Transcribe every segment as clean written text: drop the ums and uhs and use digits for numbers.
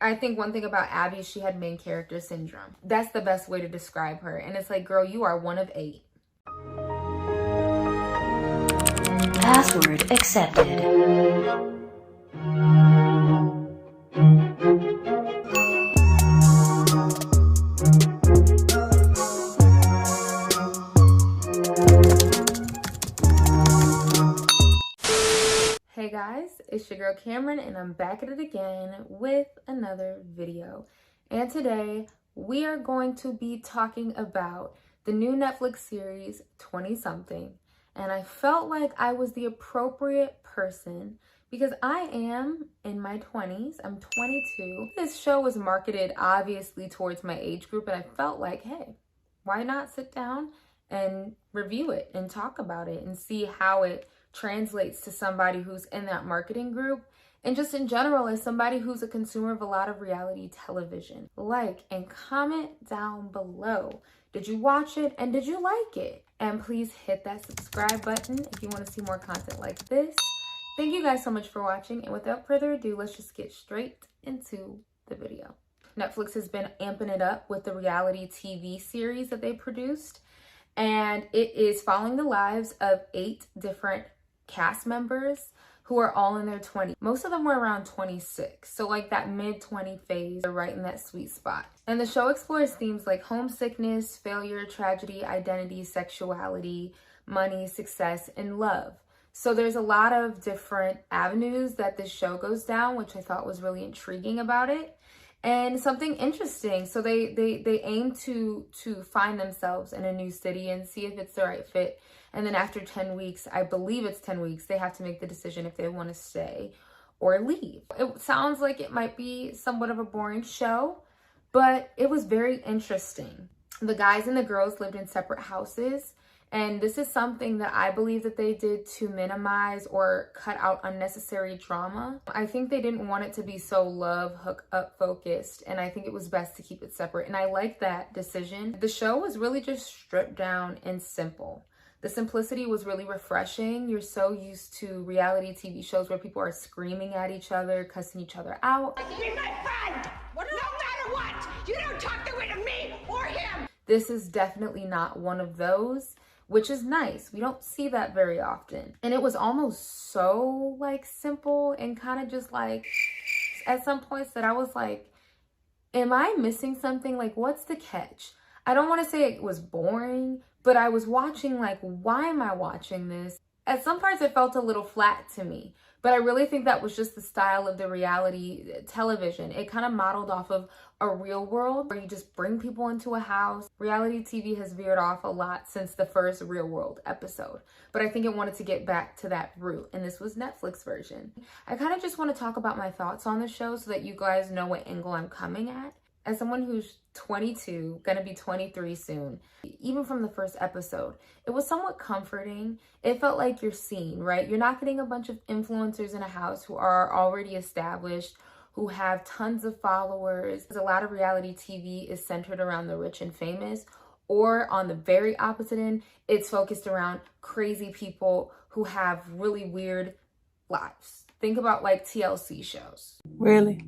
I think one thing about Abby, she had main character syndrome. That's the best way to describe her. And it's like, girl, you are one of 8. Password accepted. Hey guys, it's your girl Cameron and I'm back at it again with another video. And today we are going to be talking about the new Netflix series 20-something. And I felt like I was the appropriate person because I am in my 20s. I'm 22. This show was marketed obviously towards my age group and I felt like, hey, why not sit down and review it and talk about it and see how it translates to somebody who's in that marketing group, and just in general as somebody who's a consumer of a lot of reality television. Like and comment down below. Did you watch it and did you like it? And please hit that subscribe button if you want to see more content like this. Thank you guys so much for watching, and without further ado, let's just get straight into the video. Netflix has been amping it up with the reality TV series that they produced, and it is following the lives of 8 different cast members who are all in their 20s. Most of them were around 26, so like that mid-20 phase, they're right in that sweet spot. And the show explores themes like homesickness, failure, tragedy, identity, sexuality, money, success, and love. So there's a lot of different avenues that this show goes down, which I thought was really intriguing about it. And something interesting, so they aim to find themselves in a new city and see if it's the right fit. And then after 10 weeks, I believe it's 10 weeks, they have to make the decision if they want to stay or leave. It sounds like it might be somewhat of a boring show, but it was very interesting. The guys and the girls lived in separate houses. And this is something that I believe that they did to minimize or cut out unnecessary drama. I think they didn't want it to be so love hook up focused, and I think it was best to keep it separate. And I like that decision. The show was really just stripped down and simple. The simplicity was really refreshing. You're so used to reality TV shows where people are screaming at each other, cussing each other out. Be my friend! No matter what! You don't talk the way to me or him! This is definitely not one of those, which is nice. We don't see that very often. And it was almost so like simple and kind of just like at some points that I was like, am I missing something? Like, what's the catch? I don't want to say it was boring, but I was watching like, why am I watching this? At some parts it felt a little flat to me, but I really think that was just the style of the reality television. It kind of modeled off of a real world where you just bring people into a house. Reality TV has veered off a lot since the first Real World episode, but I think it wanted to get back to that root, and this was Netflix version. I kind of just want to talk about my thoughts on the show so that you guys know what angle I'm coming at. As someone who's 22, gonna be 23 soon, even from the first episode, it was somewhat comforting. It felt like you're seen, right? You're not getting a bunch of influencers in a house who are already established, who have tons of followers. A lot of reality TV is centered around the rich and famous, or on the very opposite end, it's focused around crazy people who have really weird lives. Think about like TLC shows. Really?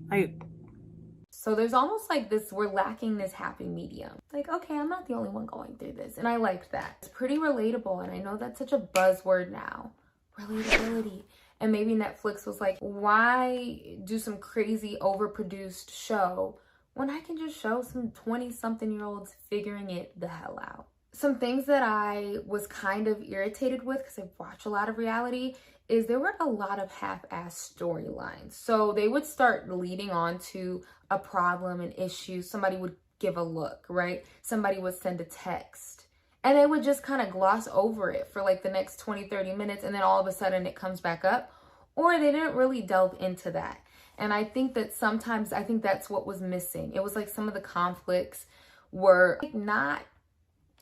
So there's almost like this, we're lacking this happy medium. Like, okay, I'm not the only one going through this. And I liked that. It's pretty relatable. And I know that's such a buzzword now. Relatability. And maybe Netflix was like, why do some crazy overproduced show when I can just show some 20-something-year-olds figuring it the hell out? Some things that I was kind of irritated with, because I watch a lot of reality, is there were a lot of half-assed storylines. So they would start leading on to a problem, an issue. Somebody would give a look, right? Somebody would send a text. And they would just kind of gloss over it for like the next 20, 30 minutes. And then all of a sudden it comes back up. Or they didn't really delve into that. And I think that sometimes, I think that's what was missing. It was like some of the conflicts were not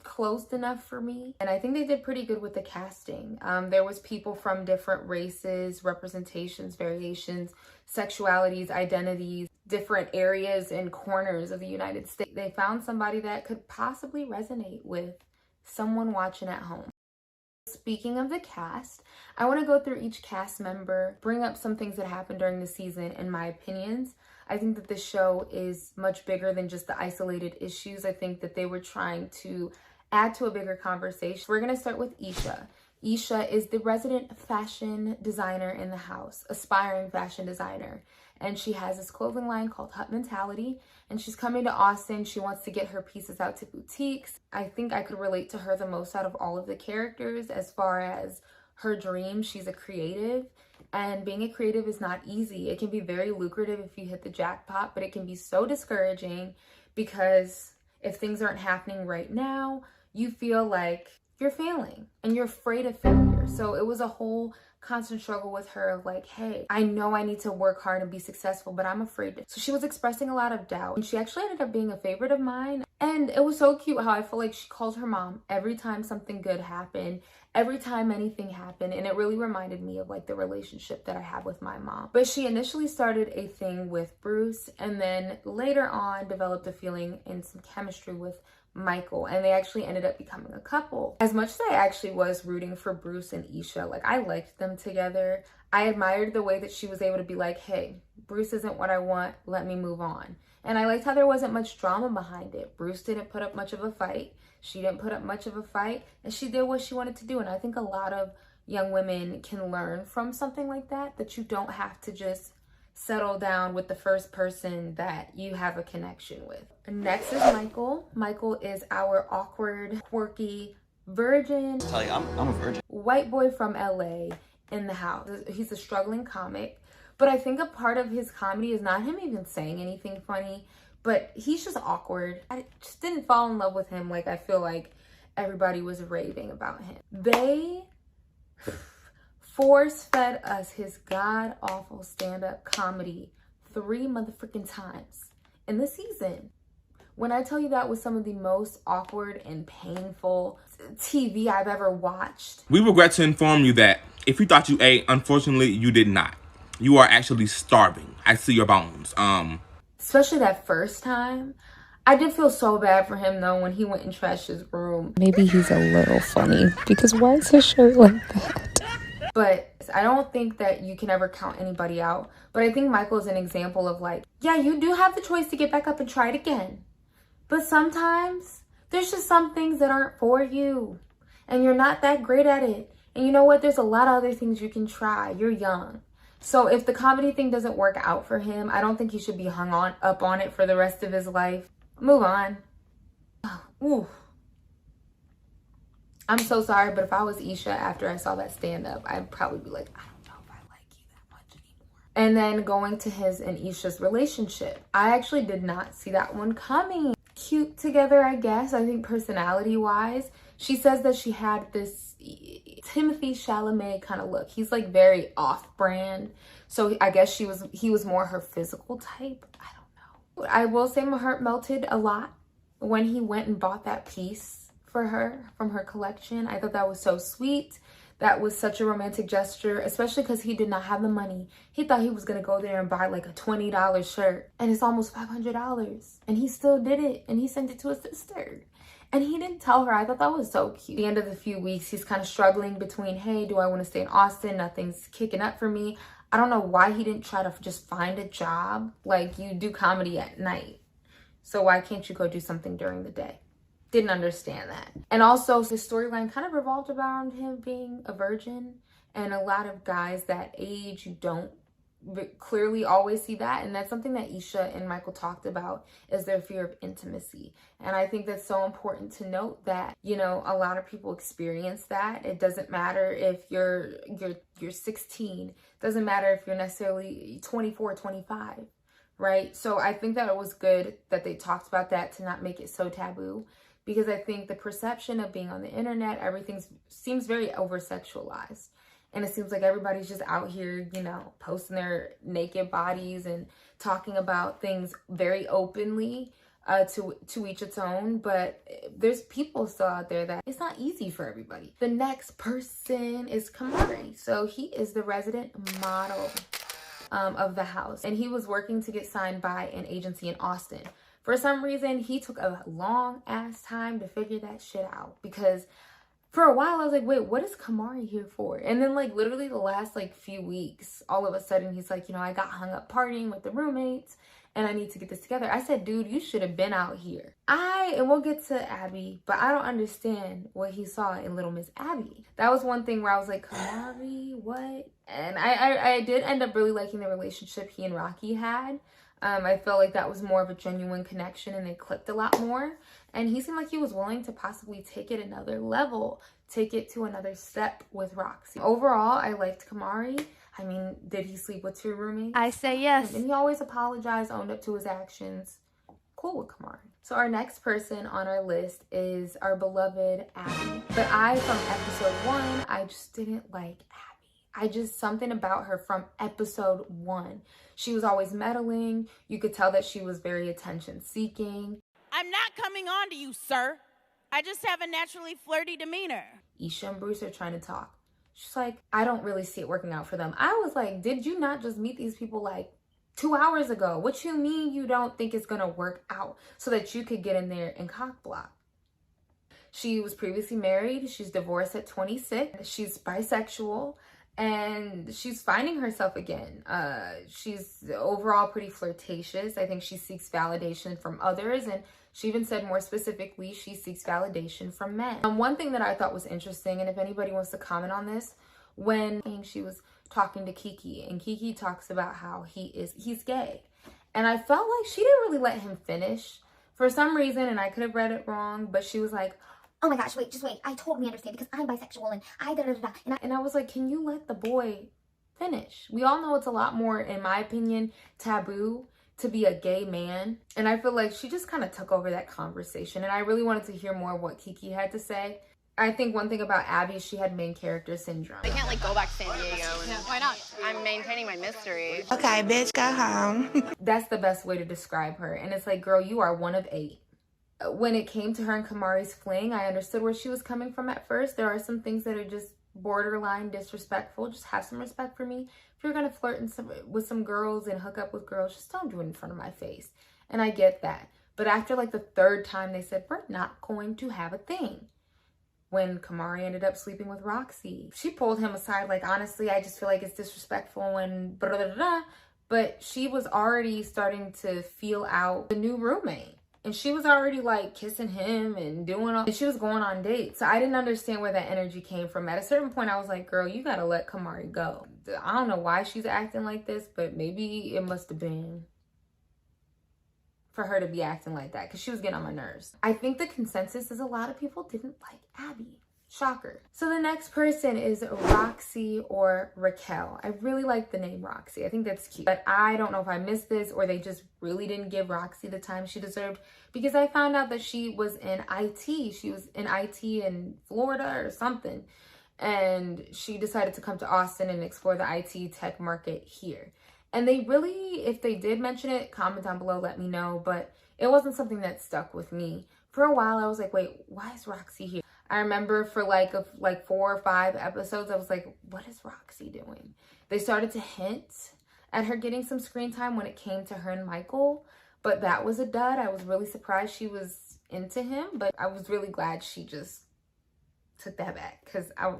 closed enough for me, and I think they did pretty good with the casting. There was people from different races, representations, variations, sexualities, identities, different areas and corners of the United States. They found somebody that could possibly resonate with someone watching at home. Speaking of the cast, I want to go through each cast member, bring up some things that happened during the season and my opinions. I think that this show is much bigger than just the isolated issues. I think that they were trying to add to a bigger conversation. We're going to start with Isha. Isha is the resident fashion designer in the house, aspiring fashion designer. And she has this clothing line called Hut Mentality. And she's coming to Austin. She wants to get her pieces out to boutiques. I think I could relate to her the most out of all of the characters as far as her dream. She's a creative. And being a creative is not easy. It can be very lucrative if you hit the jackpot, but it can be so discouraging because if things aren't happening right now, you feel like you're failing and you're afraid of failure. So it was a whole constant struggle with her of like, hey, I know I need to work hard and be successful, but I'm afraid to. So she was expressing a lot of doubt, and she actually ended up being a favorite of mine. And it was so cute how I feel like she called her mom every time something good happened, every time anything happened. And it really reminded me of like the relationship that I have with my mom. But she initially started a thing with Bruce, and then later on developed a feeling and some chemistry with Michael, and they actually ended up becoming a couple. As much as I actually was rooting for Bruce and Isha, like I liked them together, I admired the way that she was able to be like, hey, Bruce isn't what I want, let me move on. And I liked how there wasn't much drama behind it. Bruce didn't put up much of a fight, she didn't put up much of a fight, and she did what she wanted to do. And I think a lot of young women can learn from something like that, that you don't have to just settle down with the first person that you have a connection with. Next is Michael. Michael is our awkward, quirky, virgin, Tell you, I'm a virgin. white boy from LA in the house. He's a struggling comic, but I think a part of his comedy is not him even saying anything funny, but he's just awkward. I just didn't fall in love with him like I feel like everybody was raving about him. They force-fed us his god-awful stand-up comedy 3 motherfucking times in the season. When I tell you that was some of the most awkward and painful TV I've ever watched. We regret to inform you that if you thought you ate, unfortunately, you did not. You are actually starving. I see your bones. Especially that first time. I did feel so bad for him though when he went and trashed his room. Maybe he's a little funny because why is his shirt like that? But I don't think that you can ever count anybody out. But I think Michael is an example of like, yeah, you do have the choice to get back up and try it again. But sometimes there's just some things that aren't for you. And you're not that great at it. And you know what? There's a lot of other things you can try. You're young. So if the comedy thing doesn't work out for him, I don't think he should be up on it for the rest of his life. Move on. Ooh. I'm so sorry, but if I was Isha after I saw that stand-up, I'd probably be like, I don't know if I like you that much anymore. And then going to his and Isha's relationship. I actually did not see that one coming. Cute together, I guess. I think personality-wise. She says that she had this Timothy Chalamet kind of look. He's like very off-brand. So I guess he was more her physical type. I don't know. I will say my heart melted a lot when he went and bought that piece for her from her collection. I thought that was so sweet. That was such a romantic gesture, especially because he did not have the money. He thought he was gonna go there and buy like a $20 shirt, and it's almost $500, and he still did it, and he sent it to his sister, and he didn't tell her. I thought that was so cute. At the end of the few weeks, he's kind of struggling between, hey, do I want to stay in Austin? Nothing's kicking up for me. I don't know why he didn't try to just find a job. Like, you do comedy at night, so why can't you go do something during the day? Didn't understand that. And also his storyline kind of revolved around him being a virgin, and a lot of guys that age, you don't clearly always see that. And that's something that Isha and Michael talked about, is their fear of intimacy. And I think that's so important to note that, you know, a lot of people experience that. It doesn't matter if you're 16, it doesn't matter if you're necessarily 24, 25, right? So I think that it was good that they talked about that, to not make it so taboo. Because I think the perception of being on the internet, everything seems very over-sexualized. And it seems like everybody's just out here, you know, posting their naked bodies and talking about things very openly, to each its own. But there's people still out there that it's not easy for everybody. The next person is Kamari. So he is the resident model of the house. And he was working to get signed by an agency in Austin. For some reason, he took a long ass time to figure that shit out, because for a while I was like, wait, what is Kamari here for? And then like literally the last like few weeks, all of a sudden he's like, you know, I got hung up partying with the roommates, and I need to get this together. I said, dude, you should have been out here. And we'll get to Abby, but I don't understand what he saw in Little Miss Abby. That was one thing where I was like, Kamari, what? And I did end up really liking the relationship he and Rocky had. I felt like that was more of a genuine connection and they clicked a lot more. And he seemed like he was willing to possibly take it another level, take it to another step with Roxy. Overall, I liked Kamari. I mean, did he sleep with 2 roommates? I say yes. And he always apologized, owned up to his actions. Cool with Kamari. So our next person on our list is our beloved Abby. But from episode 1, I just didn't like Abby. Something about her from episode 1. She was always meddling. You could tell that she was very attention seeking. I'm not coming on to you, sir. I just have a naturally flirty demeanor. Isha and Bruce are trying to talk. She's like, I don't really see it working out for them. I was like, did you not just meet these people like 2 hours ago? What you mean you don't think it's gonna work out so that you could get in there and cock block? She was previously married. She's divorced at 26. She's bisexual and she's finding herself again. She's overall pretty flirtatious. I think she seeks validation from others, and she even said more specifically, she seeks validation from men. One thing that I thought was interesting, and if anybody wants to comment on this, when she was talking to Kiki, and Kiki talks about how he's gay. And I felt like she didn't really let him finish for some reason, and I could have read it wrong, but she was like, oh my gosh, wait, just wait. I totally understand because I'm bisexual and I da-da-da-da. And I was like, can you let the boy finish? We all know it's a lot more, in my opinion, taboo to be a gay man. And I feel like she just kind of took over that conversation. And I really wanted to hear more of what Kiki had to say. I think one thing about Abby, she had main character syndrome. I can't like go back to San Diego. Why not? I'm maintaining my mystery. Okay, bitch, go home. That's the best way to describe her. And it's like, girl, you are one of 8. When it came to her and Kamari's fling, I understood where she was coming from at first. There are some things that are just borderline disrespectful. Just have some respect for me. If you're gonna flirt with some girls and hook up with girls, just don't do it in front of my face. And I get that. But after like the 3rd time, they said, we're not going to have a thing. When Kamari ended up sleeping with Roxy, she pulled him aside like, honestly, I just feel like it's disrespectful and blah, blah, blah, blah. But she was already starting to feel out the new roommate. And she was already like kissing him and doing all, and she was going on dates. So I didn't understand where that energy came from. At a certain point, I was like, girl, you gotta let Kamari go. I don't know why she's acting like this, but maybe it must have been for her to be acting like that because she was getting on my nerves. I think the consensus is a lot of people didn't like Abby. Shocker. So the next person is Roxy or Raquel. I really like the name Roxy. I think that's cute. But I don't know if I missed this or they just really didn't give Roxy the time she deserved, because I found out that she was in IT. She was in IT in Florida or something. And she decided to come to Austin and explore the IT tech market here. And they really, if they did mention it, comment down below, let me know. But it wasn't something that stuck with me. For a while, I was like, wait, why is Roxy here? I remember for like 4 or 5 episodes, I was like, what is Roxy doing? They started to hint at her getting some screen time when it came to her and Michael, but that was a dud. I was really surprised she was into him, but I was really glad she just took that back because I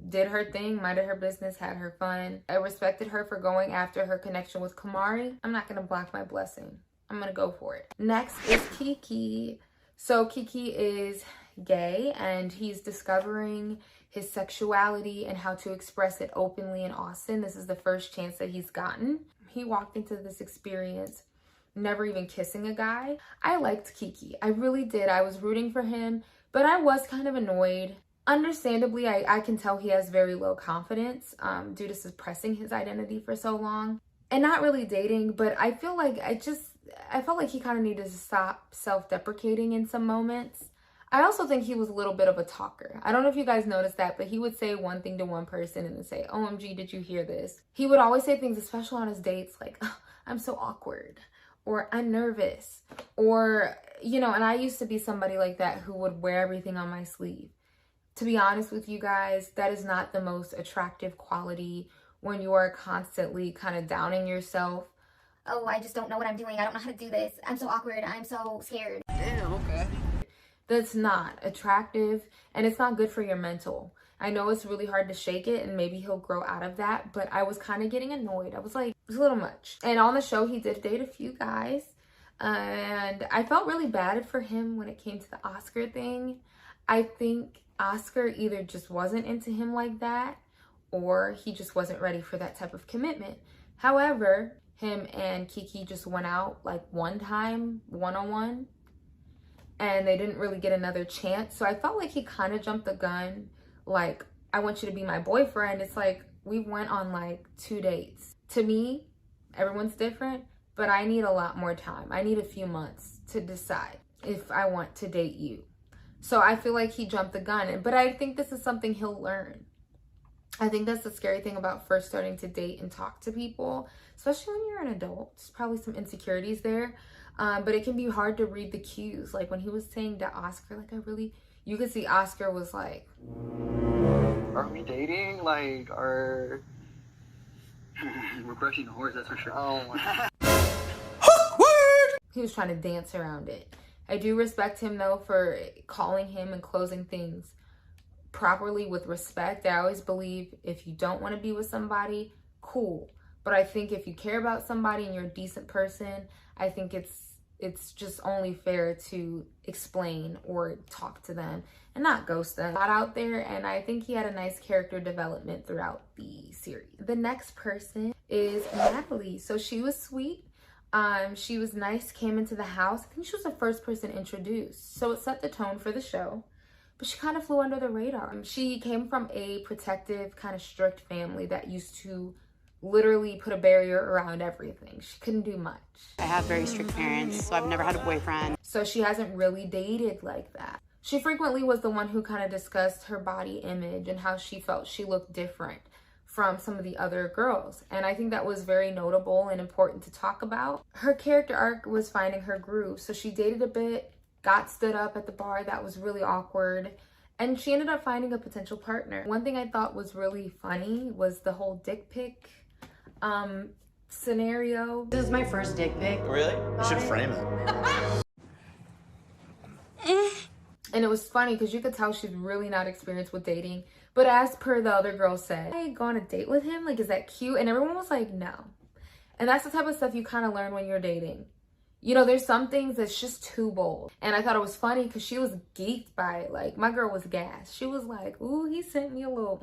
did her thing, minded her business, had her fun. I respected her for going after her connection with Kamari. I'm not going to block my blessing. I'm going to go for it. Next is Kiki. So Kiki is gay and he's discovering his sexuality and how to express it openly in Austin. This is the first chance that he's gotten. He walked into this experience never even kissing a guy. I liked Kiki. I really did. I was rooting for him, but I was kind of annoyed. Understandably, I can tell he has very low confidence due to suppressing his identity for so long and not really dating, but I feel like I felt like he kind of needed to stop self-deprecating in some moments. I also think he was a little bit of a talker. I don't know if you guys noticed that, but he would say one thing to one person and then say, OMG, did you hear this? He would always say things, especially on his dates, like, oh, I'm so awkward, or I'm nervous, or, you know, and I used to be somebody like that who would wear everything on my sleeve. To be honest with you guys, that is not the most attractive quality when you are constantly kind of downing yourself. Oh, I just don't know what I'm doing. I don't know how to do this. I'm so awkward. I'm so scared. Damn, okay. That's not attractive and it's not good for your mental. I know it's really hard to shake it, and maybe he'll grow out of that, but I was kind of getting annoyed. I was like, it was a little much. And on the show, he did date a few guys, and I felt really bad for him when it came to the Oscar thing. I think Oscar either just wasn't into him like that, or he just wasn't ready for that type of commitment. However, him and Kiki just went out like one time, one-on-one, and they didn't really get another chance. So I felt like he kind of jumped the gun. Like, I want you to be my boyfriend. It's like, we went on like 2 dates. To me, everyone's different, but I need a lot more time. I need a few months to decide if I want to date you. So I feel like he jumped the gun, but I think this is something he'll learn. I think that's the scary thing about first starting to date and talk to people, especially when you're an adult. There's probably some insecurities there, but it can be hard to read the cues. Like when he was saying to Oscar, like you could see Oscar was like, are we dating? Like, we're brushing the horse, that's for sure. Oh my. He was trying to dance around it. I do respect him though for calling him and closing things properly with respect. I always believe if you don't want to be with somebody, cool. But I think if you care about somebody and you're a decent person, I think it's just only fair to explain or talk to them and not ghost them. Not out there, and I think he had a nice character development throughout the series. The next person is Natalie. So she was sweet. She was nice, came into the house. I think she was the first person introduced. So it set the tone for the show, but she kind of flew under the radar. She came from a protective, kind of strict family that used to literally put a barrier around everything. She couldn't do much. I have very strict parents, so I've never had a boyfriend. So she hasn't really dated like that. She frequently was the one who kind of discussed her body image and how she felt she looked different from some of the other girls. And I think that was very notable and important to talk about. Her character arc was finding her groove. So she dated a bit, got stood up at the bar. That was really awkward. And she ended up finding a potential partner. One thing I thought was really funny was the whole dick pic scenario. This is my first dick pic. Really? You should frame it. And it was funny because you could tell she's really not experienced with dating. But as per the other girl said, hey, go on a date with him? Like, is that cute? And everyone was like, no. And that's the type of stuff you kind of learn when you're dating. You know, there's some things that's just too bold. And I thought it was funny because she was geeked by it. Like, my girl was gassed. She was like, ooh, he sent me a little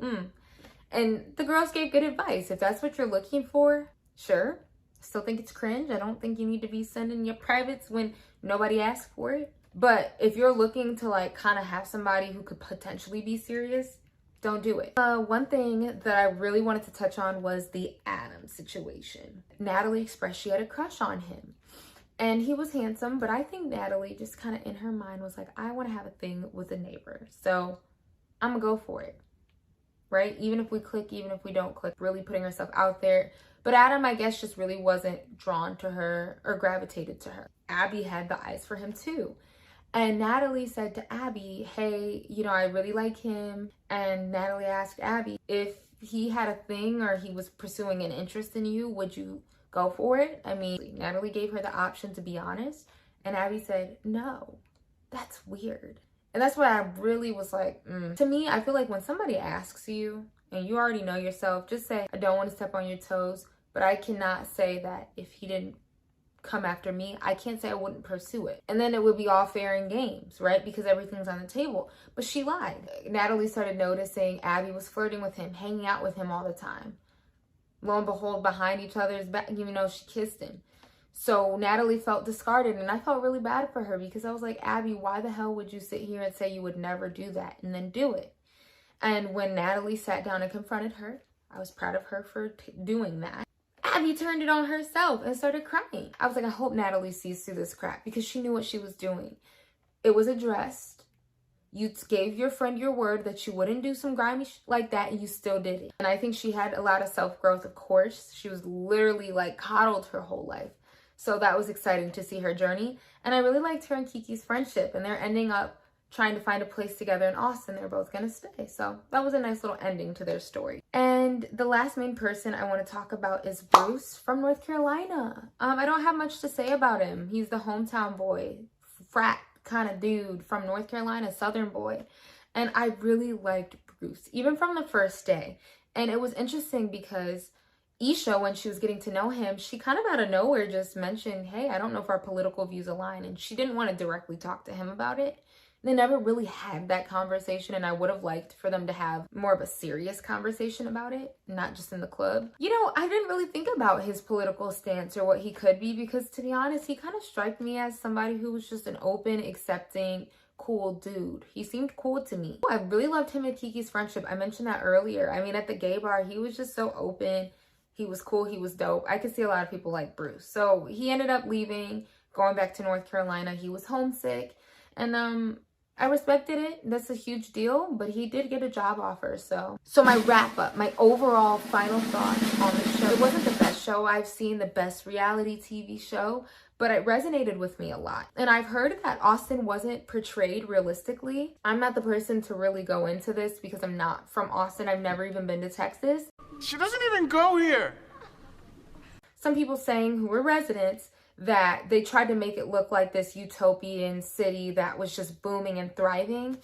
And the girls gave good advice. If that's what you're looking for, sure. Still think it's cringe. I don't think you need to be sending your privates when nobody asked for it. But if you're looking to like kind of have somebody who could potentially be serious, don't do it. One thing that I really wanted to touch on was the Adam situation. Natalie expressed she had a crush on him. And he was handsome, but I think Natalie just kind of in her mind was like, I want to have a thing with a neighbor. So I'm going to go for it. Right? Even if we click, even if we don't click, really putting herself out there. But Adam, I guess, just really wasn't drawn to her or gravitated to her. Abby had the eyes for him too. And Natalie said to Abby, hey, you know, I really like him. And Natalie asked Abby, if he had a thing or he was pursuing an interest in you, would you go for it? I mean, Natalie gave her the option to be honest. And Abby said, no, that's weird. And that's why I really was like, To me, I feel like when somebody asks you and you already know yourself, just say, I don't want to step on your toes, but I cannot say that if he didn't come after me, I can't say I wouldn't pursue it. And then it would be all fair and games, right? Because everything's on the table. But she lied. Natalie started noticing Abby was flirting with him, hanging out with him all the time. Lo and behold, behind each other's back, even though she kissed him. So Natalie felt discarded, and I felt really bad for her because I was like, Abby, why the hell would you sit here and say you would never do that and then do it? And when Natalie sat down and confronted her, I was proud of her for doing that. Abby turned it on herself and started crying. I was like, I hope Natalie sees through this crap because she knew what she was doing. It was addressed. You gave your friend your word that you wouldn't do some grimy shit like that, and you still did it. And I think she had a lot of self-growth, of course. She was literally like coddled her whole life. So that was exciting to see her journey. And I really liked her and Kiki's friendship, and they're ending up trying to find a place together in Austin. They're both gonna stay. So that was a nice little ending to their story. And the last main person I want to talk about is Bruce from North Carolina. I don't have much to say about him. He's the hometown boy, frat kind of dude from North Carolina, Southern boy. And I really liked Bruce, even from the first day. And it was interesting because Isha, when she was getting to know him, she kind of out of nowhere just mentioned, hey, I don't know if our political views align. And she didn't want to directly talk to him about it. They never really had that conversation, and I would have liked for them to have more of a serious conversation about it, not just in the club. You know, I didn't really think about his political stance or what he could be because, to be honest, he kind of struck me as somebody who was just an open, accepting, cool dude. He seemed cool to me. I really loved him and Kiki's friendship. I mentioned that earlier. I mean, at the gay bar, he was just so open. He was cool. He was dope. I could see a lot of people like Bruce. So he ended up leaving, going back to North Carolina. He was homesick, and I respected it. That's a huge deal, but he did get a job offer. So my wrap up, my overall final thoughts on the show. It wasn't the best show I've seen, the best reality TV show, but it resonated with me a lot. And I've heard that Austin wasn't portrayed realistically. I'm not the person to really go into this because I'm not from Austin. I've never even been to Texas. She doesn't even go here. Some people saying who were residents that they tried to make it look like this utopian city that was just booming and thriving.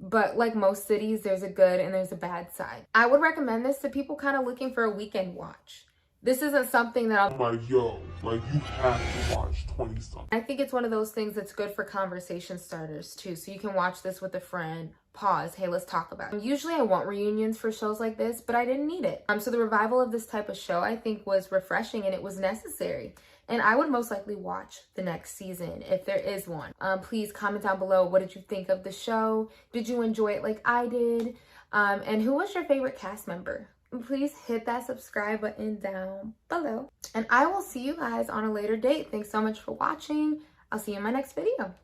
But like most cities, there's a good and there's a bad side. I would recommend this to people kind of looking for a weekend watch. This isn't something that I'm like, yo, like you have to watch 20-something. I think it's one of those things that's good for conversation starters too. So you can watch this with a friend, pause, hey, let's talk about it. Usually I want reunions for shows like this, but I didn't need it. So the revival of this type of show I think was refreshing and it was necessary. And I would most likely watch the next season if there is one. Please comment down below. What did you think of the show? Did you enjoy it like I did? And who was your favorite cast member? Please hit that subscribe button down below. And I will see you guys on a later date. Thanks so much for watching. I'll see you in my next video.